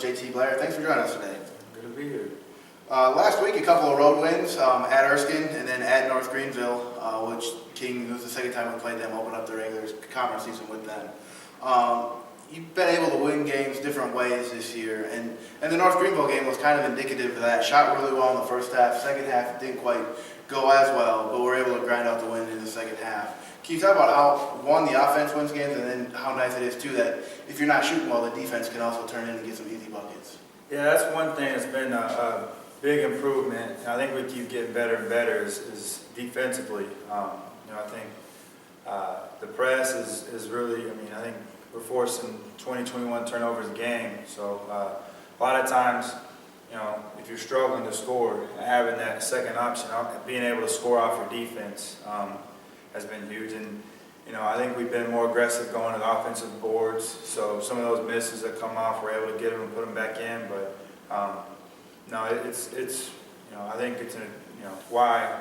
JT Blair. Thanks for joining us today. Good to be here. Last week, a couple of road wins at Erskine and then at North Greenville, which King, it was the second time we played them, opened up the regular conference season with them. You've been able to win games different ways this year, and the North Greenville game was kind of indicative of that. Shot really well in the first half. Second half, it didn't quite go as well, but we're able to grind out the win in the second half. Can you talk about how, one, the offense wins games, and then how nice it is, too, that if you're not shooting well, the defense can also turn in and get some easy buckets? Yeah, that's one thing that's been a big improvement. I think we keep getting better and better is defensively. I think the press is really, I think we're forcing 20-21 turnovers a game. So a lot of times, if you're struggling to score, having that second option, being able to score off your defense has been huge. And I think we've been more aggressive going to the offensive boards. So some of those misses that come off, we're able to get them and put them back in. But no, it's I think it's why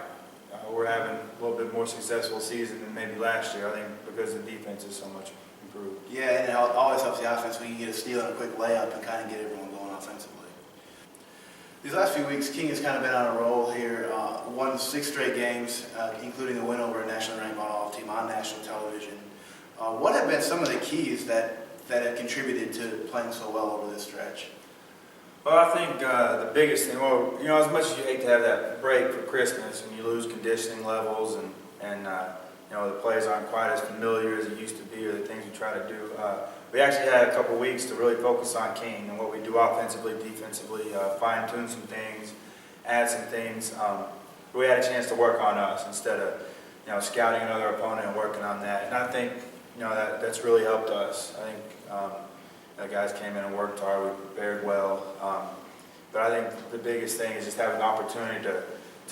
we're having a little bit more successful season than maybe last year. I think because the defense is so much improved. Yeah, and it always helps the offense when you get a steal and a quick layup and kind of get everyone going offensively. These last few weeks, King has kind of been on a roll here. Won 6 straight games, including the win over a nationally ranked volleyball team on national television. What have been some of the keys that have contributed to playing so well over this stretch? Well, I think the biggest thing, as much as you hate to have that break for Christmas and you lose conditioning levels and the plays aren't quite as familiar as it used to be or the things we try to do, we actually had a couple weeks to really focus on King and what we do offensively, defensively, fine-tune some things, add some things. We had a chance to work on us instead of scouting another opponent and working on that. And I think that's really helped us. I think the guys came in and worked hard. We prepared well. But I think the biggest thing is just having the opportunity to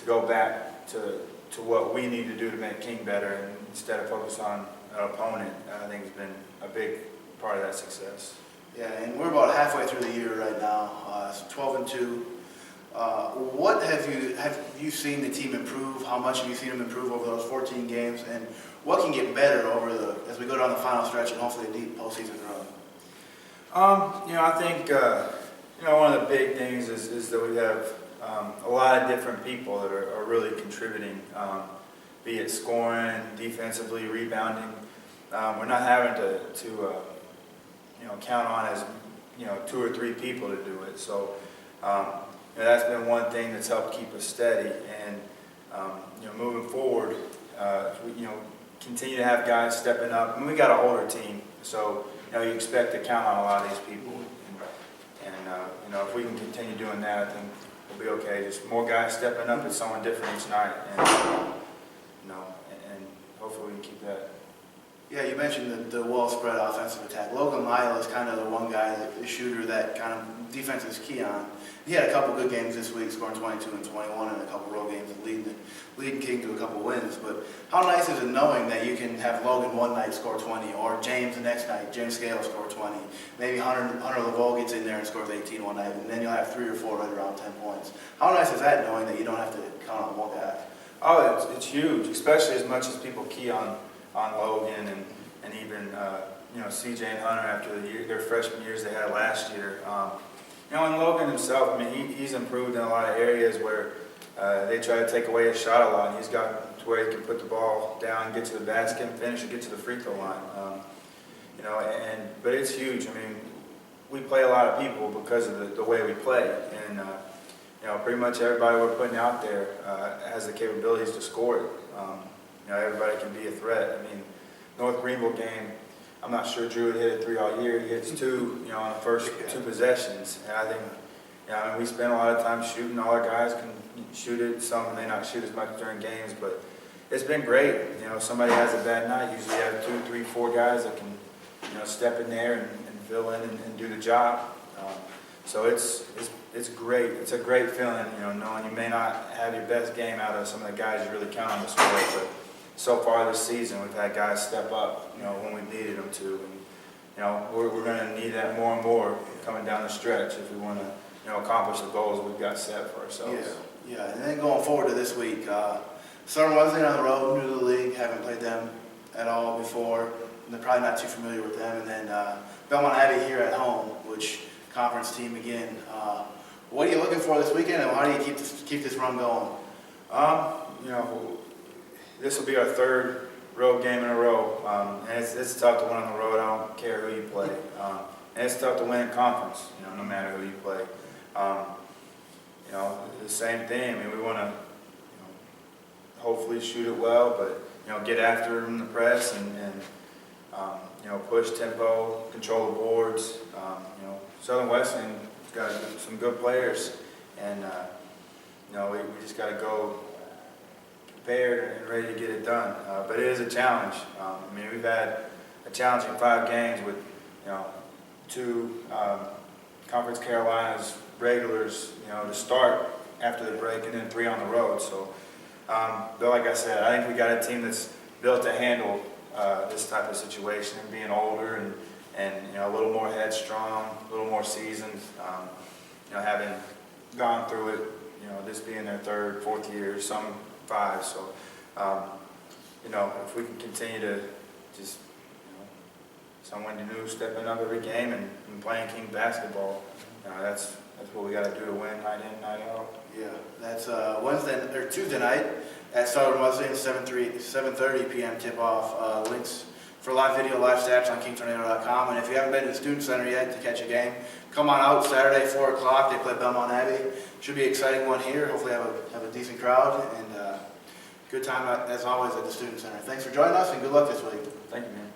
go back to what we need to do to make King better, and instead of focus on an opponent, I think has been a big part of that success. Yeah, and we're about halfway through the year right now. It's 12-2. What have you seen the team improve? How much have you seen them improve over those 14 games? And what can get better as we go down the final stretch and hopefully a deep postseason run? I think one of the big things is that we have a lot of different people that are really contributing, be it scoring, defensively, rebounding. We're not having to count on as 2 or 3 people to do it. So that's been one thing that's helped keep us steady. And moving forward, we continue to have guys stepping up. I mean, we got an older team, so you expect to count on a lot of these people. And if we can continue doing that, I think we'll be okay. Just more guys stepping up, it's someone different each night, and hopefully we can keep that. Yeah, you mentioned the well-spread offensive attack. Logan Lyle is kind of the one guy, the shooter that kind of defense is key on. He had a couple good games this week, scoring 22 and 21, and a couple road games leading King to a couple wins. But how nice is it knowing that you can have Logan one night score 20, or James the next night, James Scale score 20. Maybe Hunter Laveau gets in there and scores 18 one night, and then you'll have 3 or 4 right around 10 points. How nice is that knowing that you don't have to count on one guy? Oh, it's huge, especially as much as people key on Logan and even CJ and Hunter after their freshman years they had last year. And Logan himself, he's improved in a lot of areas where they try to take away his shot a lot. And he's got to where he can put the ball down, get to the basket, and finish, and get to the free throw line. But it's huge. We play a lot of people because of the way we play, and pretty much everybody we're putting out there has the capabilities to score it. Everybody can be a threat. North Greenville game, I'm not sure Drew had hit a 3 all year. He hits 2, on the first 2 possessions. And I think, we spend a lot of time shooting. All our guys can shoot it. Some may not shoot as much during games, but it's been great. Somebody has a bad night. Usually you have 2, 3, 4 guys that can, step in there and fill in and do the job. So it's great. It's a great feeling, knowing you may not have your best game out of some of the guys you really count on to score, but so far this season, we've had guys step up, when we needed them to, and we're going to need that more and more coming down the stretch if we want to, accomplish the goals we've got set for ourselves. Yeah. And then going forward to this week, Southern Wesleyan on the road, new to the league, haven't played them at all before, and they're probably not too familiar with them. And then Belmont Abbey here at home, which conference team again. What are you looking for this weekend, and how do you keep this run going? You know, this will be our third road game in a row, and it's tough to win on the road. I don't care who you play, and it's tough to win in conference. You know, no matter who you play. You know, the same thing. I mean, we want to, hopefully shoot it well, but get after them in the press and push tempo, control the boards. Southern Wesleyan's got some good players, and we just got to go prepared and ready to get it done. But it is a challenge. I mean, we've had a challenging 5 games with 2 Conference Carolinas regulars, to start after the break, and then 3 on the road. So, but like I said, I think we got a team that's built to handle this type of situation, and being older and a little more headstrong, a little more seasoned. Having gone through it, this being their 3rd, 4th year, some 5. So, if we can continue to just, someone new stepping up every game and playing King basketball, that's what we got to do to win night in, night out. Yeah, that's Tuesday night at Southern Wesleyan, 7:30 p.m. tip-off. Links for live video, live stats on kingtornado.com. And if you haven't been to the Student Center yet to catch a game, come on out Saturday, 4 o'clock. They play Belmont Abbey. Should be an exciting one here. Hopefully have a decent crowd, and good time as always at the Student Center. Thanks for joining us, and good luck this week. Thank you, man.